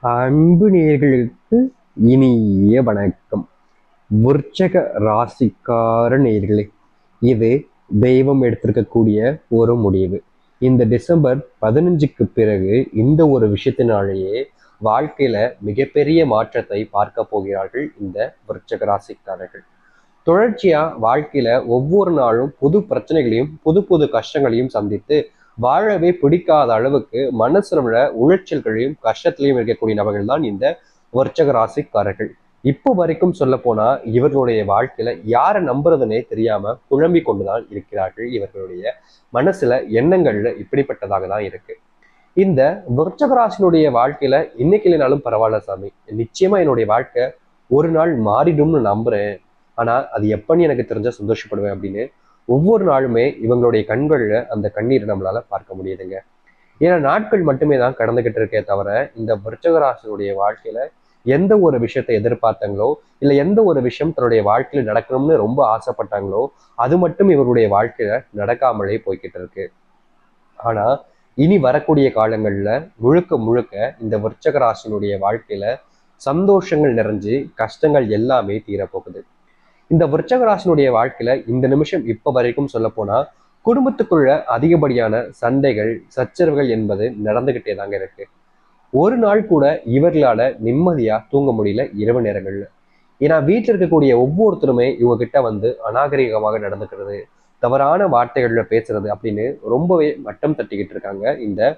அன்பு நேயர்களுக்கு இனிய வணக்கம். விருச்சக ராசிக்கார நேயர்களே, இது தெய்வம் எடுத்திருக்கக்கூடிய ஒரு முடிவு. இந்த டிசம்பர் 15க்கு பிறகு இந்த ஒரு விஷயத்தினாலேயே வாழ்க்கையில மிகப்பெரிய மாற்றத்தை பார்க்க போகிறார்கள் இந்த விருச்சக ராசிக்காரர்கள். தொடர்ச்சியா வாழ்க்கையில ஒவ்வொரு நாளும் புது பிரச்சனைகளையும் புது புது கஷ்டங்களையும் சந்தித்து வாழவே பிடிக்காத அளவுக்கு மனசுல உள்ள உளைச்சல்களையும் கஷ்டத்திலையும் இருக்கக்கூடிய நபர்கள் தான் இந்த விருச்சக ராசிக்காரர்கள். இப்போ வரைக்கும் சொல்ல போனா இவர்களுடைய வாழ்க்கையில யாரை நம்புறதுனே தெரியாம குழம்பி கொண்டுதான் இருக்கிறார்கள். இவர்களுடைய மனசுல எண்ணங்கள்ல இப்படிப்பட்டதாக தான் இருக்கு. இந்த விருச்சக ராசினுடைய வாழ்க்கையில இன்னைக்கு இல்லைனாலும் பரவாயில்ல சாமி, நிச்சயமா என்னுடைய வாழ்க்கை ஒரு நாள் மாறிடும்னு நம்புறேன், ஆனா அது எப்பன்னு எனக்கு தெரிஞ்சா சந்தோஷப்படுவேன் அப்படின்னு ஒவ்வொரு நாளுமே இவங்களுடைய கண்கள்ல அந்த கண்ணீரை நம்மளால பார்க்க முடியுதுங்க. ஏன்னா நாட்கள் மட்டுமே தான் கடந்துகிட்டு இருக்கே தவிர இந்த விருச்சகராசனுடைய வாழ்க்கையில எந்த ஒரு விஷயத்தை எதிர்பார்த்தாங்களோ இல்ல எந்த ஒரு விஷயம் தன்னுடைய வாழ்க்கையில நடக்கணும்னு ரொம்ப ஆசைப்பட்டாங்களோ அது மட்டும் இவருடைய வாழ்க்கையில நடக்காமலே போய்கிட்டு இருக்கு. ஆனா இனி வரக்கூடிய காலங்கள்ல முழுக்க முழுக்க இந்த விருச்சகராசனுடைய வாழ்க்கையில சந்தோஷங்கள் நிறைஞ்சு கஷ்டங்கள் எல்லாமே தீரப்போகுது. இந்த விருச்சக ராசினுடைய வாழ்க்கையில இந்த நிமிஷம் இப்ப வரைக்கும் சொல்ல போனா குடும்பத்துக்குள்ள அதிகப்படியான சண்டைகள் சச்சரவுகள் என்பது நடந்துகிட்டே தாங்க இருக்கு. ஒரு நாள் கூட இவர்களால நிம்மதியா தூங்க முடியல இரவு நேரங்கள்ல. ஏன்னா வீட்டில் இருக்கக்கூடிய ஒவ்வொருத்தருமே இவங்க கிட்ட வந்து அநாகரிகமாக நடந்துக்கிறது, தவறான வார்த்தைகள்ல பேசுறது அப்படின்னு ரொம்பவே மட்டம் தட்டிக்கிட்டு இருக்காங்க இந்த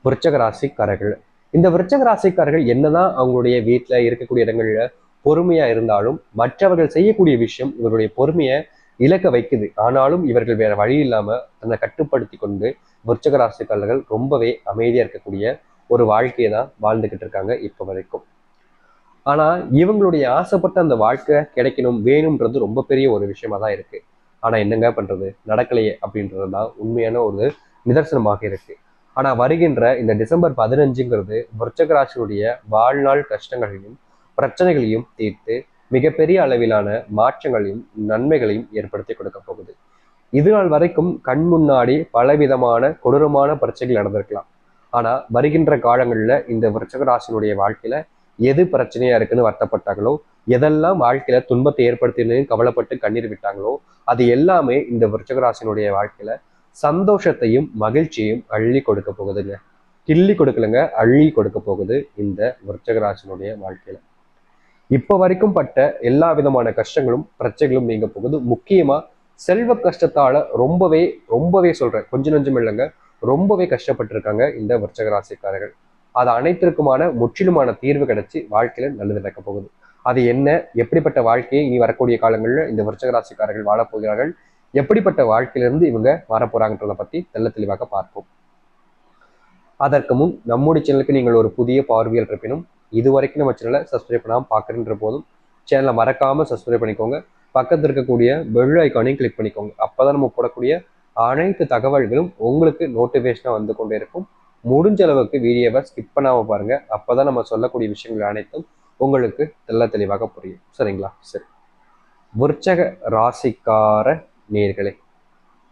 விருச்சக ராசிக்காரர்கள். இந்த விருச்சக ராசிக்காரர்கள் என்னதான் அவங்களுடைய வீட்டுல இருக்கக்கூடிய இடங்கள்ல பொறுமையா இருந்தாலும் மற்றவர்கள் செய்யக்கூடிய விஷயம் இவருடைய பொறுமையை இழக்க வைக்குது. ஆனாலும் இவர்கள் வேற வழி இல்லாம தன்னை கட்டுப்படுத்தி கொண்டு விருச்சக ராசிக்காரர்கள் ரொம்பவே அமைதியா இருக்கக்கூடிய ஒரு வாழ்க்கையை தான் வாழ்ந்துகிட்டு இருக்காங்க இப்ப வரைக்கும். ஆனா இவங்களுடைய ஆசைப்பட்ட அந்த வாழ்க்கை கிடைக்கணும் வேணும்ன்றது ரொம்ப பெரிய ஒரு விஷயமா தான் இருக்கு. ஆனா என்னங்க பண்றது, நடக்கலையே அப்படின்றது தான் உண்மையான ஒரு நிதர்சனமாக இருக்கு. ஆனா வருகின்ற இந்த டிசம்பர் 15ங்கிறது விருச்சக ராசியுடைய வாழ்நாள் கஷ்டங்களையும் பிரச்சனைகளையும் தீர்த்து மிகப்பெரிய அளவிலான மாற்றங்களையும் நன்மைகளையும் ஏற்படுத்தி கொடுக்க போகுது. இது நாள் வரைக்கும் கண் முன்னாடி பலவிதமான கொடூரமான பிரச்சனைகள் நடந்திருக்கலாம். ஆனா வருகின்ற காலங்கள்ல இந்த விருச்சக ராசினுடைய வாழ்க்கையில எது பிரச்சனையா இருக்குன்னு வருத்தப்பட்டாங்களோ, எதெல்லாம் வாழ்க்கையில துன்பத்தை ஏற்படுத்தினு கவலைப்பட்டு கண்ணீர் விட்டாங்களோ அது எல்லாமே இந்த விருச்சக ராசினுடைய வாழ்க்கையில சந்தோஷத்தையும் மகிழ்ச்சியையும் அள்ளி கொடுக்க போகுதுங்க. கிள்ளி கொடுக்கலங்க, அள்ளி கொடுக்க போகுது இந்த விருச்சக ராசினுடைய வாழ்க்கையில. இப்ப வரைக்கும் பட்ட எல்லா விதமான கஷ்டங்களும் பிரச்சனைகளும் நீங்க போகுது. முக்கியமா செல்வ கஷ்டத்தால ரொம்பவே ரொம்பவே சொல்றேன், கொஞ்சம் நஞ்சம் இல்லைங்க, ரொம்பவே கஷ்டப்பட்டிருக்காங்க இந்த விருச்சக ராசிக்காரர்கள். அது அனைத்திற்குமான முற்றிலுமான தீர்வு கிடைச்சி வாழ்க்கையில நல்லது நடக்க போகுது. அது என்ன, எப்படிப்பட்ட வாழ்க்கையை இனி வரக்கூடிய காலங்களில் இந்த விருச்சக ராசிக்காரர்கள் வாழப் போகிறார்கள், எப்படிப்பட்ட வாழ்க்கையிலிருந்து இவங்க வரப்போறாங்கன்றதை பத்தி தெள்ள தெளிவாக பார்ப்போம். அதற்கு முன் நம்முடைய சேனலுக்கு நீங்கள் ஒரு புதிய பார்வையில் இருப்பினும் இது வரைக்கும் நம்ம சேனலை சப்ஸ்கிரைப் பண்ணாமல் பார்க்குறன்ற போதும் சேனலை மறக்காம சப்ஸ்கிரைப் பண்ணிக்கோங்க. பக்கத்தில் இருக்கக்கூடிய பெல் ஐக்கானையும் கிளிக் பண்ணிக்கோங்க. அப்போதான் நம்ம போடக்கூடிய அனைத்து தகவல்களும் உங்களுக்கு நோட்டிஃபிகேஷனாக வந்து கொண்டே இருக்கும். முடிஞ்ச அளவுக்கு வீடியோவை ஸ்கிப் பண்ணாமல் பாருங்க. அப்போதான் நம்ம சொல்லக்கூடிய விஷயங்கள் அனைத்தும் உங்களுக்கு தெள்ள தெளிவாக புரியும். சரிங்களா? சரி. விருச்சக ராசிக்கார நேர்களே,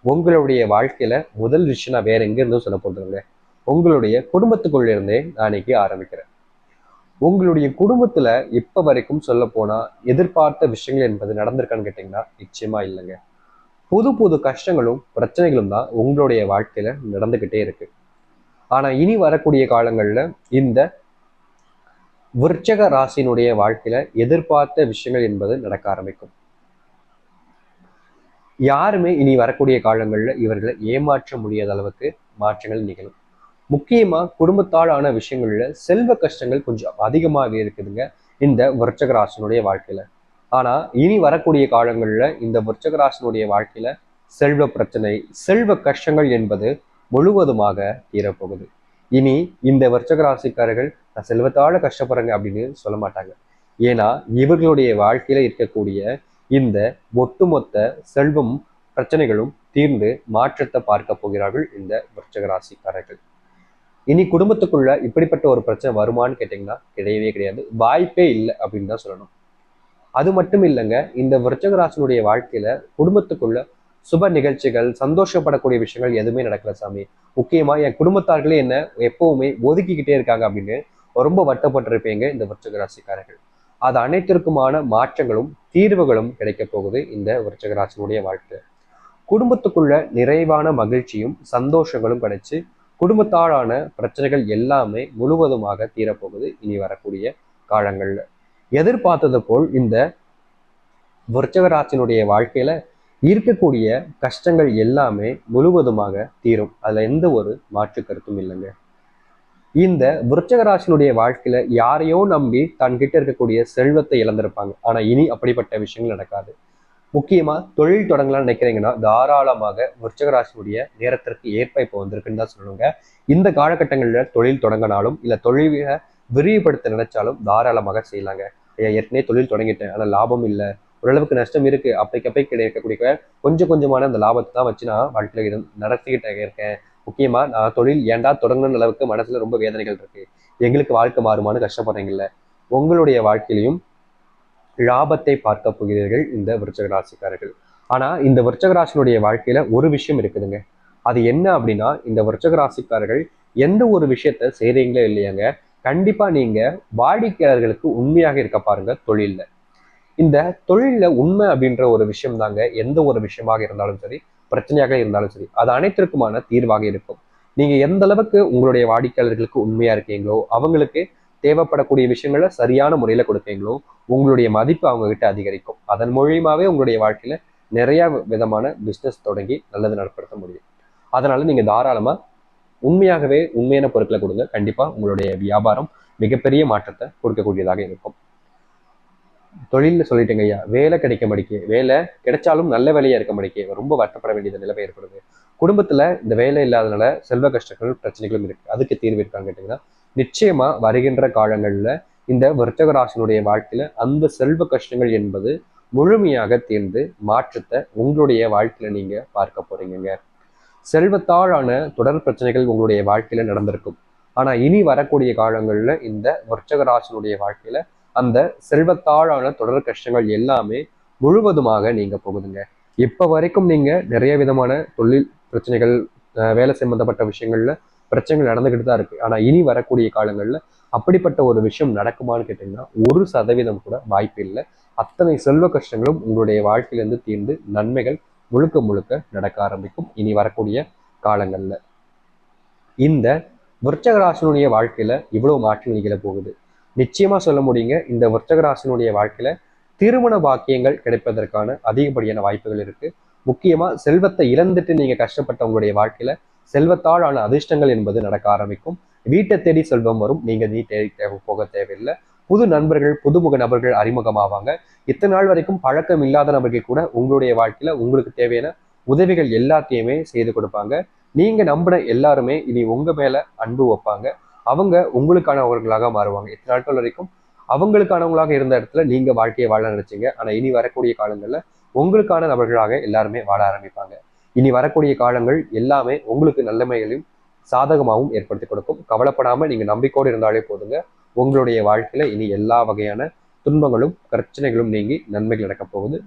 உங்களுடைய வாழ்க்கையில முதல் விஷயம் நான் வேற எங்க இருந்தும் சொல்ல போறதுங்க, உங்களுடைய குடும்பத்துக்குள்ள இருந்தே நான் இன்னைக்கு ஆரம்பிக்கிறேன். உங்களுடைய குடும்பத்துல இப்ப வரைக்கும் சொல்ல போனா எதிர்பார்த்த விஷயங்கள் என்பது நடந்திருக்கான்னு கேட்டீங்கன்னா நிச்சயமா இல்லைங்க. புது புது கஷ்டங்களும் பிரச்சனைகளும் தான் உங்களுடைய வாழ்க்கையில நடந்துகிட்டே இருக்கு. ஆனா இனி வரக்கூடிய காலங்கள்ல இந்த விருச்சக ராசியினுடைய வாழ்க்கையில எதிர்பார்த்த விஷயங்கள் என்பது நடக்க ஆரம்பிக்கும். யாருமே இனி வரக்கூடிய காலங்கள்ல இவர்களை ஏமாற்ற முடியாத அளவுக்கு மாற்றங்கள் நிகழும். முக்கியமா குடும்பத்தால் ஆன விஷயங்கள்ல செல்வ கஷ்டங்கள் கொஞ்சம் அதிகமாகவே இருக்குதுங்க இந்த விருச்சக ராசினுடைய வாழ்க்கையில. ஆனா இனி வரக்கூடிய காலங்கள்ல இந்த விருச்சக ராசினுடைய வாழ்க்கையில செல்வ பிரச்சனை செல்வ கஷ்டங்கள் என்பது முழுவதுமாக தீரப்போகுது. இனி இந்த விருச்சக ராசிக்காரர்கள் நான் செல்வத்தால கஷ்டப்படுறேங்க அப்படின்னு சொல்ல மாட்டாங்க. ஏன்னா இவர்களுடைய வாழ்க்கையில இருக்கக்கூடிய இந்த ஒட்டுமொத்த செல்வம் பிரச்சனைகளும் தீர்ந்து மாற்றத்தை பார்க்க போகிறார்கள் இந்த விருச்சக ராசிக்காரர்கள். இனி குடும்பத்துக்குள்ள இப்படிப்பட்ட ஒரு பிரச்சனை வருமானு கேட்டீங்கன்னா கிடையவே கிடையாது, வாய்ப்பே இல்லை அப்படின்னு தான் சொல்லணும். அது மட்டும் இல்லைங்க, இந்த விருச்சக ராசினுடைய வாழ்க்கையில குடும்பத்துக்குள்ள சுப நிகழ்ச்சிகள், சந்தோஷப்படக்கூடிய விஷயங்கள் எதுவுமே நடக்கல சாமி. முக்கியமா என் குடும்பத்தார்களே என்ன எப்பவுமே ஒதுக்கிக்கிட்டே இருக்காங்க அப்படின்னு ரொம்ப வருத்தப்பட்டிருப்பீங்க இந்த விருச்சிக ராசிக்காரர்கள். அது அனைத்திற்குமான மாற்றங்களும் தீர்வுகளும் கிடைக்க போகுது இந்த விருச்சிக ராசியினுடைய வாழ்க்கை. குடும்பத்துக்குள்ள நிறைவான மகிழ்ச்சியும் சந்தோஷங்களும் கிடைச்சு குடும்பத்தாலான பிரச்சனைகள் எல்லாமே முழுவதுமாக தீரப்போகுது இனி வரக்கூடிய காலங்கள்ல. எதிர்பார்த்தது போல் இந்த விருச்சிக ராசியினுடைய வாழ்க்கையில இருக்கக்கூடிய கஷ்டங்கள் எல்லாமே முழுவதுமாக தீரும். அதுல எந்த ஒரு மாற்று கருத்தும் இல்லைங்க. இந்த விருச்சிக ராசியினுடைய வாழ்க்கையில யாரையோ நம்பி தன்கிட்ட இருக்கக்கூடிய செல்வத்தை இழந்திருப்பாங்க. ஆனா இனி அப்படிப்பட்ட விஷயங்கள் நடக்காது. முக்கியமா தொழில் தொடங்கலாம்னு நினைக்கிறீங்கன்னா தாராளமாக விருச்சிக ராசியுடைய நேரத்திற்கு ஏற்ப இப்போ வந்திருக்குன்னு தான் சொல்லுங்க. இந்த காலகட்டங்களில் தொழில் தொடங்கினாலும் இல்ல தொழிலை விரிவுபடுத்த நினைச்சாலும் தாராளமாக செய்யலாங்க. ஏற்கனவே தொழில் தொடங்கிட்டேன் ஆனா லாபம் இல்லை, ஓரளவுக்கு நஷ்டம் இருக்கு, அப்பைக்கப்பை கிடைக்கக்கூடிய கொஞ்சம் கொஞ்சமான அந்த லாபத்தை தான் வச்சு நான் வாழ்க்கையில நடத்திக்கிட்டே இருக்கேன். முக்கியமா நான் தொழில் ஏண்டா தொடங்கணும்னு அளவுக்கு மனசுல ரொம்ப வேதனைகள் இருக்கு, எங்களுக்கு வாழ்க்கை மாறுமானு கஷ்டப்படுறீங்கல்ல, உங்களுடைய வாழ்க்கையிலையும் லாபத்தை பார்க்க போகிறீர்கள் இந்த விருச்சிக ராசிக்காரர்கள். ஆனா இந்த விருச்சிக ராசியினுடைய வாழ்க்கையில ஒரு விஷயம் இருக்குதுங்க. அது என்ன அப்படின்னா, இந்த விருச்சிக ராசிக்காரர்கள் எந்த ஒரு விஷயத்த செய்றீங்களோ இல்லையாங்க, கண்டிப்பா நீங்க வாடிக்கையாளர்களுக்கு உண்மையாக இருக்க பாருங்க. தொழில்ல இந்த தொழில்ல உண்மை அப்படின்ற ஒரு விஷயம் தாங்க எந்த ஒரு விஷயமாக இருந்தாலும் சரி, பிரச்சனையாக இருந்தாலும் சரி, அது அனைத்திற்குமான தீர்வாக இருக்கும். நீங்க எந்த அளவுக்கு உங்களுடைய வாடிக்கையாளர்களுக்கு உண்மையா இருக்கீங்களோ, அவங்களுக்கு தேவைப்படக்கூடிய விஷயங்களை சரியான முறையில கொடுப்பீங்களோ, உங்களுடைய மதிப்பு அவங்க கிட்ட அதிகரிக்கும். அதன் மூலியமாவே உங்களுடைய வாழ்க்கையில நிறைய விதமான பிசினஸ் தொடங்கி நல்லது நடப்படுத்த முடியும். அதனால நீங்க தாராளமா உண்மையாகவே உண்மையான பொருட்களை கொடுங்க. கண்டிப்பா உங்களுடைய வியாபாரம் மிகப்பெரிய மாற்றத்தை கொடுக்கக்கூடியதாக இருக்கும். தொழில்னு சொல்லிட்டேங்க ஐயா, வேலை கிடைக்க மாட்டேங்க, வேலை கிடைச்சாலும் நல்ல வேலையா இருக்க மாட்டேங்க, ரொம்ப வருத்தப்பட வேண்டியது நிலைமை ஏற்படுது. குடும்பத்துல இந்த வேலை இல்லாதனால செல்வ கஷ்டங்கள் பிரச்சனைகளும் இருக்கு. அதுக்கு தீர்வு இருக்கான்னு கேட்டீங்கன்னா, நிச்சயமா வருகின்ற காலங்கள்ல இந்த விருச்சிக ராசியினுடைய வாழ்க்கையில அந்த செல்வ கஷ்டங்கள் என்பது முழுமையாக தீர்ந்து மாற்றத்தை உங்களுடைய வாழ்க்கையில நீங்க பார்க்க போறீங்க. செல்வத்தாலான தொடர் பிரச்சனைகள் உங்களுடைய வாழ்க்கையில நடந்திருக்கும். ஆனா இனி வரக்கூடிய காலங்கள்ல இந்த விருச்சிக ராசியினுடைய வாழ்க்கையில அந்த செல்வத்தாலான தொடர் கஷ்டங்கள் எல்லாமே முழுவதுமாக நீங்க போகுதுங்க. இப்ப வரைக்கும் நீங்க நிறைய விதமான தொழில் பிரச்சனைகள், வேலை சம்பந்தப்பட்ட விஷயங்கள்ல பிரச்சனைகள் நடந்துகிட்டு தான் இருக்கு. ஆனா இனி வரக்கூடிய காலங்கள்ல அப்படிப்பட்ட ஒரு விஷயம் நடக்குமான்னு கேட்டீங்கன்னா 1% கூட வாய்ப்பு இல்லை. அத்தனை செல்வ கஷ்டங்களும் உங்களுடைய வாழ்க்கையிலிருந்து தீர்ந்து நன்மைகள் முழுக்க முழுக்க நடக்க ஆரம்பிக்கும் இனி வரக்கூடிய காலங்கள்ல. இந்த விருச்சிக ராசியினுடைய வாழ்க்கையில இவ்வளவு மாற்றம் நிகழ போகுது. நிச்சயமா சொல்ல முடியுங்க, இந்த விருச்சிக ராசியினுடைய வாழ்க்கையில திருமண பாக்கியங்கள் கிடைப்பதற்கான அதிகப்படியான வாய்ப்புகள் இருக்கு. முக்கியமா செல்வத்தை இழந்துட்டு நீங்க கஷ்டப்பட்ட உங்களுடைய வாழ்க்கையில செல்வத்தால் ஆன அதிர்ஷ்டங்கள் என்பது நடக்க ஆரம்பிக்கும். வீட்டை தேடி செல்வம் வரும், நீங்க நீ தேடி போக தேவையில்லை. புது நண்பர்கள், புதுமுக நபர்கள் அறிமுகமாவாங்க. இத்தனை நாள் வரைக்கும் பழக்கம் இல்லாத நபர்கள் கூட உங்களுடைய வாழ்க்கையில உங்களுக்கு தேவையான உதவிகள் எல்லாத்தையுமே செய்து கொடுப்பாங்க. நீங்க நம்பின எல்லாருமே இனி உங்க மேல அன்பு வைப்பாங்க. அவங்க உங்களுக்கானவர்களாக மாறுவாங்க. இத்தனை நாட்கள் வரைக்கும் அவங்களுக்கானவங்களாக இருந்த இடத்துல நீங்க வாழ்க்கையை வாழ நினைச்சீங்க. ஆனா இனி வரக்கூடிய காலங்கள்ல உங்களுக்கான நபர்களாக எல்லாருமே வாழ ஆரம்பிப்பாங்க. இனி வரக்கூடிய காலங்கள் எல்லாமே உங்களுக்கு நல்லமைகளையும் சாதகமாகவும் ஏற்படுத்தி கொடுக்கும். கவலைப்படாம நீங்க நம்பிக்கையோடு இருந்தாலே போதுங்க. உங்களுடைய வாழ்க்கையில இனி எல்லா வகையான துன்பங்களும் பிரச்சனைகளும் நீங்கி நன்மைகள் நடக்க போகுது.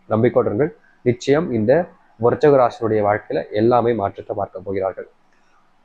நம்பிக்கையோடுங்கள். நிச்சயம் இந்த விருச்சிக ராசியினுடைய வாழ்க்கையில எல்லாமே மாற்றத்தை பார்க்க போகிறார்கள்.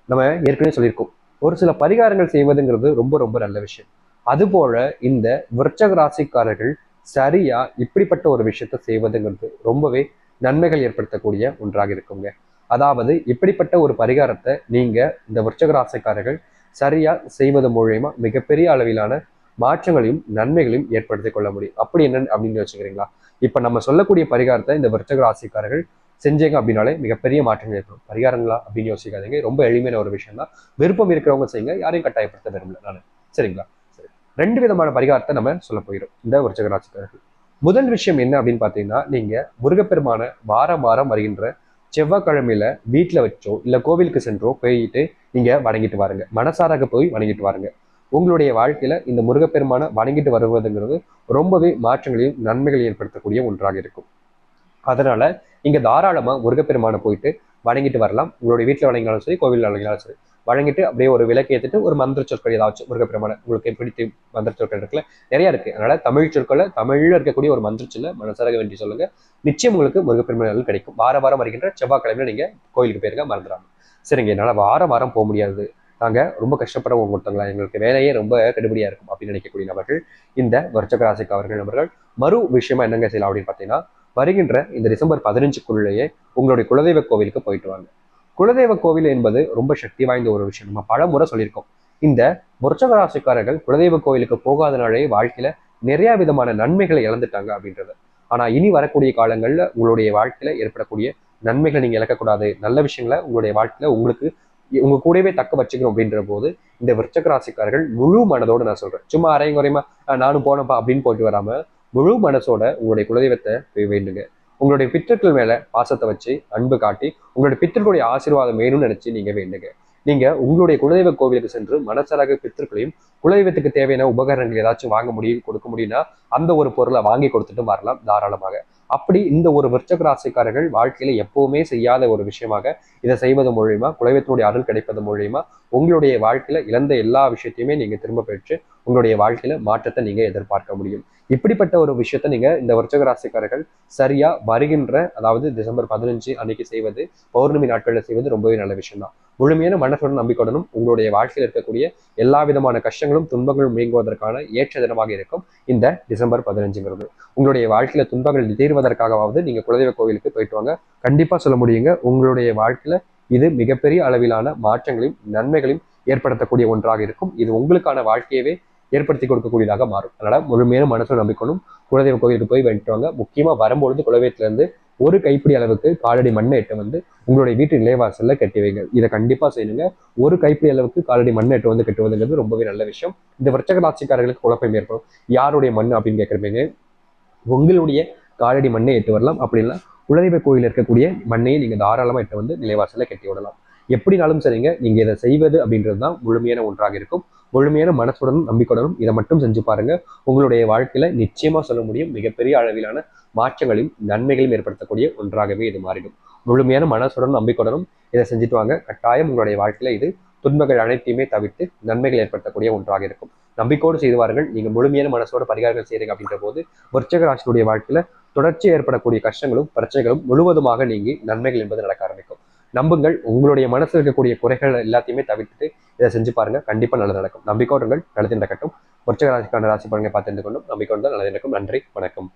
நம்ம ஏற்கனவே சொல்லியிருக்கோம், ஒரு சில பரிகாரங்கள் செய்வதுங்கிறது ரொம்ப ரொம்ப நல்ல விஷயம். அதுபோல இந்த விருச்சிக ராசிக்காரர்கள் சரியா இப்படிப்பட்ட ஒரு விஷயத்த செய்வதுங்கிறது ரொம்பவே நன்மைகள் ஏற்படுத்தக்கூடிய ஒன்றாக இருக்குங்க. அதாவது இப்படிப்பட்ட ஒரு பரிகாரத்தை நீங்க இந்த விருச்சிக ராசிக்காரர்கள் சரியா செய்வது மூலயமா மிகப்பெரிய அளவிலான மாற்றங்களையும் நன்மைகளையும் ஏற்படுத்தி கொள்ள முடியும். அப்படி என்ன அப்படின்னு யோசிக்கிறீங்களா? இப்ப நம்ம சொல்லக்கூடிய பரிகாரத்தை இந்த விருச்சிக ராசிக்காரர்கள் செஞ்சீங்க அப்படின்னாலே மிகப்பெரிய மாற்றங்கள் ஏற்படும். பரிகாரங்களா அப்படின்னு யோசிக்காதீங்க, ரொம்ப எளிமையான ஒரு விஷயம் தான். விருப்பம் இருக்கிறவங்க செய்யுங்க, யாரையும் கட்டாயப்படுத்த விரும்பல நான். சரிங்களா? சரி, 2 விதமான பரிகாரத்தை நம்ம சொல்ல போகிறோம் இந்த விருச்சிக ராசிக்காரர்கள். முதல் விஷயம் என்ன அப்படின்னு பாத்தீங்கன்னா, நீங்க முருகப்பெருமான வாரம் வாரம் வருகின்ற செவ்வாய்க்கிழமையில வீட்டுல வச்சோ இல்ல கோவிலுக்கு சென்றோ போயிட்டு நீங்க வணங்கிட்டு வாருங்க. மனசாராக போய் வணங்கிட்டு வாருங்க. உங்களுடைய வாழ்க்கையில இந்த முருகப்பெருமான வணங்கிட்டு வருவதுங்கிறது ரொம்பவே மாற்றங்களையும் நன்மைகளையும் ஏற்படுத்தக்கூடிய ஒன்றாக இருக்கும். அதனால நீங்க தாராளமா முருகப்பெருமானை போயிட்டு வணங்கிட்டு வரலாம். உங்களுடைய வீட்டுல வணங்கினாலும் சரி, கோவில்ல வணங்கினாலும் சரி. வழங்கிட்டு அப்படியே ஒரு விளக்கு ஏற்றிட்டு ஒரு மந்திர சொற்கள் ஏதாச்சும் முருகப்பெருமான உங்களுக்கு பிடித்த மந்திர சொற்கள் இருக்குல்ல, நிறைய இருக்கு. அதனால தமிழ் சொற்களை தமிழ்ல இருக்கக்கூடிய ஒரு மந்திர சொல்ல மனசார வேண்டி சொல்லுங்க. நிச்சயம் உங்களுக்கு முருகப்பெருமாள் கிடைக்கும். வாரம் வருகின்ற செவ்வாய்க்கிழமை நீங்க கோயிலுக்கு போயிருங்க, மறந்துடாம. சரிங்க, என்னால வாரம் போக முடியாது, நாங்க ரொம்ப கஷ்டப்பட ஒருத்தவங்களா, எங்களுக்கு வேலையே ரொம்ப கடுபடியா இருக்கும் அப்படின்னு நினைக்கக்கூடிய நபர்கள், இந்த விருச்சிக ராசிக்கு அவர்கள் நபர்கள் மறு விஷயமா என்னங்க செய்யலாம் அப்படின்னு பார்த்தீங்கன்னா, வருகின்ற இந்த டிசம்பர் 15க்குள்ளேயே உங்களுடைய குலதெய்வ கோவிலுக்கு போயிட்டு வாங்க. குலதெய்வ கோவில் என்பது ரொம்ப சக்தி வாய்ந்த ஒரு விஷயம். நம்ம பல முறை சொல்லியிருக்கோம். இந்த விருச்சிக ராசிக்காரர்கள் குலதெய்வ கோவிலுக்கு போகாதனாலே வாழ்க்கையில நிறைய விதமான நன்மைகளை இழந்துட்டாங்க அப்படின்றது. ஆனா இனி வரக்கூடிய காலங்கள்ல உங்களுடைய வாழ்க்கையில ஏற்படக்கூடிய நன்மைகளை நீங்க இழக்கக்கூடாது, நல்ல விஷயங்களை உங்களுடைய வாழ்க்கையில உங்களுக்கு உங்க கூடவே தக்க வச்சுக்கணும் அப்படின்ற போது இந்த விருச்சிக ராசிக்காரர்கள் முழு மனதோடு, நான் சொல்றேன், சும்மா அரையும் குறையுமா நானும் போனப்பா அப்படின்னு போயிட்டு வராம முழு மனசோட உங்களுடைய குலதெய்வத்தை போய் வேண்டுங்க. உங்களுடைய பித்தர்கள் மேல பாசத்தை வச்சு அன்பு காட்டி உங்களுடைய பித்தர்களுடைய ஆசீர்வாதம் வேணும்னு நினைச்சு நீங்க வேண்டுங்க. நீங்க உங்களுடைய குலதெய்வ கோவிலுக்கு சென்று மனசராக பித்தர்களையும் குலதெய்வத்துக்கு தேவையான உபகரணங்கள் ஏதாச்சும் வாங்க முடியும், கொடுக்க முடியும்னா அந்த ஒரு பொருளை வாங்கி கொடுத்துட்டு வரலாம் தாராளமாக. அப்படி இந்த ஒரு விருச்சிக ராசிக்காரர்கள் வாழ்க்கையில எப்பவுமே செய்யாத ஒரு விஷயமாக இதை செய்வது மூலியமா, குலதெய்வத்தினுடைய அருள் கிடைப்பது மூலியமா உங்களுடைய வாழ்க்கையில இழந்த எல்லா விஷயத்தையுமே நீங்க திரும்ப பெற்று உங்களுடைய வாழ்க்கையில மாற்றத்தை நீங்க எதிர்பார்க்க முடியும். இப்படிப்பட்ட ஒரு விஷயத்த நீங்க இந்த விருச்சிக ராசிக்காரர்கள் சரியா வருகின்ற, அதாவது டிசம்பர் 15 அன்னைக்கு செய்வது, பௌர்ணமி நாட்கள்ல செய்வது ரொம்பவே நல்ல விஷயம் தான். முழுமையான மனசுடன் நம்பிக்கையுடனும் உங்களுடைய வாழ்க்கையில் இருக்கக்கூடிய எல்லா விதமான கஷ்டங்களும் துன்பங்களும் நீங்குவதற்கான ஏற்ற தினமாக இருக்கும் இந்த டிசம்பர் 15ங்கிறது. உங்களுடைய வாழ்க்கையில துன்பங்கள் தீர்வதற்காகவாவது நீங்க குலதெய்வ கோவிலுக்கு போயிட்டு வாங்க. கண்டிப்பா சொல்ல முடியுங்க, உங்களுடைய வாழ்க்கையில இது மிகப்பெரிய அளவிலான மாற்றங்களையும் நன்மைகளையும் ஏற்படுத்தக்கூடிய ஒன்றாக இருக்கும். இது உங்களுக்கான வாழ்க்கையவே ஏற்படுத்தி கொடுக்கக்கூடியதாக மாறும். அதனால முழுமையான மனசுல நம்பிக்கணும், குலதெய்வ கோவிலுக்கு போய் வேண்டிட்டு வாங்க. முக்கியமா வரும்பொழுது குலதெய்வத்துல இருந்து ஒரு கைப்பிடி அளவுக்கு காலடி மண்ணை எட்டு வந்து உங்களுடைய வீட்டு நிலைவாசல்ல கட்டி வைங்க. இதை கண்டிப்பா செய்யுங்க. ஒரு கைப்பிடி அளவுக்கு காலடி மண்ணை எட்டு வந்து கட்டுவதுங்கிறது ரொம்பவே நல்ல விஷயம். இந்த விருச்சிக ராசிக்காரர்களுக்கு குழப்பம் ஏற்படும். யாருடைய மண் அப்படின்னு கேட்கறீங்க, உங்களுடைய காலடி மண்ணை எட்டு வரலாம். அப்படின்னா குலதெய்வ கோயில் இருக்கக்கூடிய மண்ணையை நீங்க தாராளமா எட்டு வந்து நிலைவாசல்ல கட்டி விடலாம். எப்படினாலும் சரிங்க, நீங்க இதை செய்வது அப்படின்றது தான் முழுமையான ஒன்றாக இருக்கும். முழுமையான மனசுடனும் நம்பிக்கையுடனும் இதை மட்டும் செஞ்சு பாருங்க. உங்களுடைய வாழ்க்கையில நிச்சயமா சொல்ல முடியும், மிகப்பெரிய அளவிலான மாற்றங்களையும் நன்மைகளையும் ஏற்படுத்தக்கூடிய ஒன்றாகவே இது மாறிடும். முழுமையான மனசுடனும் நம்பிக்கையுடனும் இதை செஞ்சுட்டு வாங்க. கட்டாயம் உங்களுடைய வாழ்க்கையில இது துன்பங்கள் அனைத்தையுமே தவிர்த்து நன்மைகள் ஏற்படுத்தக்கூடிய ஒன்றாக இருக்கும். நம்பிக்கையோடு செய்வார்கள். நீங்க முழுமையான மனசோட பரிகாரங்கள் செய்றீங்க அப்படின்ற போது விருச்சிக ராசியுடைய வாழ்க்கையில தொடர்ச்சி ஏற்படக்கூடிய கஷ்டங்களும் பிரச்சனைகளும் முழுவதுமாக நீங்கி நன்மைகள் என்பது நடக்க ஆரம்பிக்கும். நம்புங்கள், உங்களுடைய மனசுல இருக்கக்கூடிய குறைகள் எல்லாத்தையுமே தவிர்த்துட்டு இதை செஞ்சு பாருங்க. கண்டிப்பா நல்லது நடக்கும். நம்பிக்கையோடுங்கள், நல்லது நடக்கட்டும். விருச்சிக ராசிக்கான ராசி பலன்களை பார்த்து தெரிந்து கொண்டும் நம்பிக்கையோடு நல்லது நடக்கும். நன்றி, வணக்கம்.